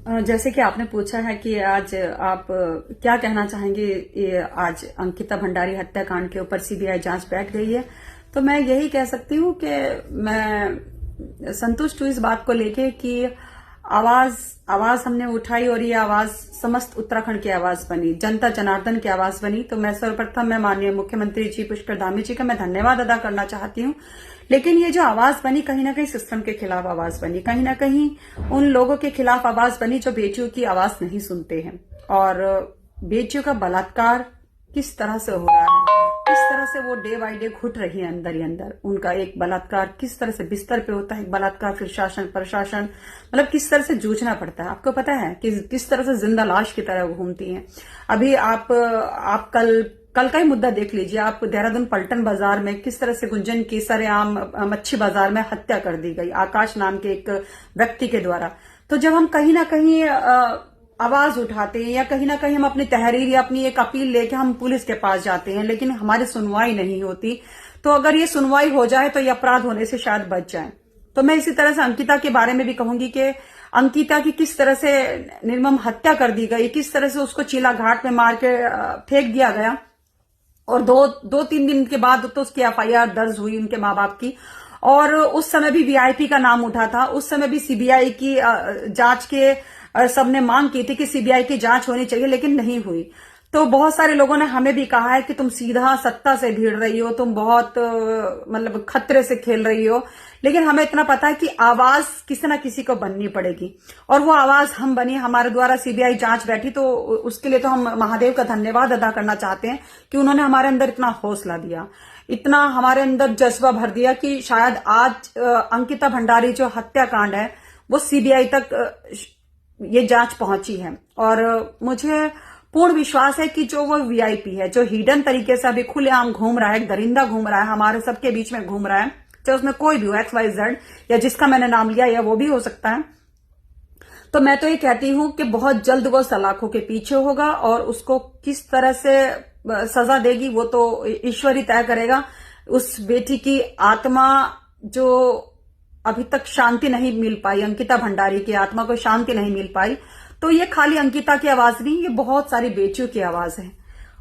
जैसे कि आपने पूछा है कि आज आप क्या कहना चाहेंगे, ये आज अंकिता भंडारी हत्याकांड के ऊपर सीबीआई जांच बैठ गई है, तो मैं यही कह सकती हूँ कि मैं संतुष्ट हूँ इस बात को लेके कि आवाज हमने उठाई और ये आवाज समस्त उत्तराखंड की आवाज बनी, जनता जनार्दन की आवाज बनी। तो मैं सर्वप्रथम मैं माननीय मुख्यमंत्री जी पुष्कर धामी जी का मैं धन्यवाद अदा करना चाहती हूँ। लेकिन ये जो आवाज बनी कहीं ना कहीं सिस्टम के खिलाफ आवाज बनी, कहीं ना कहीं उन लोगों के खिलाफ आवाज बनी जो बेटियों की आवाज नहीं सुनते हैं। और बेटियों का बलात्कार किस तरह से हो रहा है, किस तरह से वो डे बाय डे घुट रही है अंदर ही अंदर। उनका एक बलात्कार किस तरह से बिस्तर पे होता है, एक बलात्कार फिर शासन प्रशासन, मतलब किस तरह से जूझना पड़ता है। आपको पता है कि किस तरह से जिंदा लाश की तरह घूमती हैं। अभी आप कल का ही मुद्दा देख लीजिए, आप देहरादून पलटन बाजार में किस तरह से गुंजन की सरेआम मच्छी बाजार में हत्या कर दी गई आकाश नाम के एक व्यक्ति के द्वारा। तो जब हम कहीं ना कहीं आवाज उठाते हैं या कहीं ना कहीं हम अपनी तहरीर या अपनी एक अपील लेके हम पुलिस के पास जाते हैं, लेकिन हमारी सुनवाई नहीं होती, तो अगर ये सुनवाई हो जाए तो ये अपराध होने से शायद बच जाए। तो मैं इसी तरह से अंकिता के बारे में भी कहूंगी कि अंकिता की किस तरह से निर्मम हत्या कर दी गई, किस तरह से उसको चीला घाट में मार के फेंक दिया गया। और दो तीन दिन के बाद तो उसकी एफआईआर दर्ज हुई उनके माँ बाप की। और उस समय भी वीआईपी का नाम उठा था, उस समय भी सीबीआई की जांच के सबने मांग की थी कि सीबीआई की जांच होनी चाहिए, लेकिन नहीं हुई। तो बहुत सारे लोगों ने हमें भी कहा है कि तुम सीधा सत्ता से भिड़ रही हो, तुम बहुत मतलब खतरे से खेल रही हो। लेकिन हमें इतना पता है कि आवाज किसी ना किसी को बननी पड़ेगी, और वो आवाज हम बनी, हमारे द्वारा सीबीआई जांच बैठी। तो उसके लिए तो हम महादेव का धन्यवाद अदा करना चाहते हैं कि उन्होंने हमारे अंदर इतना हौसला दिया, इतना हमारे अंदर जज्बा भर दिया कि शायद आज अंकिता भंडारी जो हत्याकांड है वो सीबीआई तक ये जांच पहुंची है। और मुझे पूर्ण विश्वास है कि जो वो वीआईपी है, जो हिडन तरीके से अभी खुलेआम घूम रहा है, दरिंदा घूम रहा है, हमारे सबके बीच में घूम रहा है, चाहे उसमें कोई भी हो, XYZ या जिसका मैंने नाम लिया या वो भी हो सकता है, तो मैं तो ये कहती हूं कि बहुत जल्द वो सलाखों के पीछे होगा और उसको किस तरह से सजा देगी वो तो ईश्वर ही तय करेगा। उस बेटी की आत्मा जो अभी तक शांति नहीं मिल पाई, अंकिता भंडारी की आत्मा को शांति नहीं मिल पाई, तो ये खाली अंकिता की आवाज नहीं, ये बहुत सारी बेटियों की आवाज है।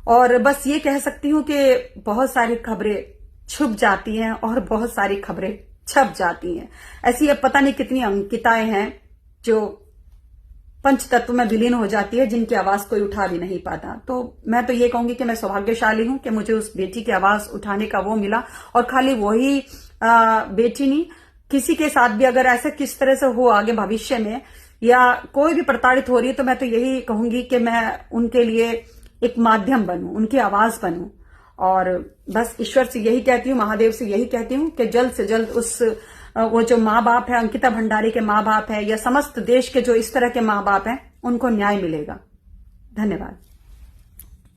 और बस ये कह सकती हूँ कि बहुत सारी खबरें छुप जाती हैं और बहुत सारी खबरें छप जाती हैं। ऐसी अब पता नहीं कितनी अंकिताएं हैं जो पंच तत्व में विलीन हो जाती है, जिनकी आवाज कोई उठा भी नहीं पाता। तो मैं तो ये कहूंगी कि मैं सौभाग्यशाली हूं कि मुझे उस बेटी की आवाज उठाने का वो मिला। और खाली वही बेटी नहीं, किसी के साथ भी अगर ऐसा किस तरह से हो आगे भविष्य में, या कोई भी प्रताड़ित हो रही है, तो मैं तो यही कहूंगी कि मैं उनके लिए एक माध्यम बनूं, उनकी आवाज बनूं। और बस ईश्वर से यही कहती हूँ, महादेव से यही कहती हूँ कि जल्द से जल्द उस वो जो माँ बाप है, अंकिता भंडारी के माँ बाप है, या समस्त देश के जो इस तरह के माँ बाप हैं, उनको न्याय मिलेगा। धन्यवाद।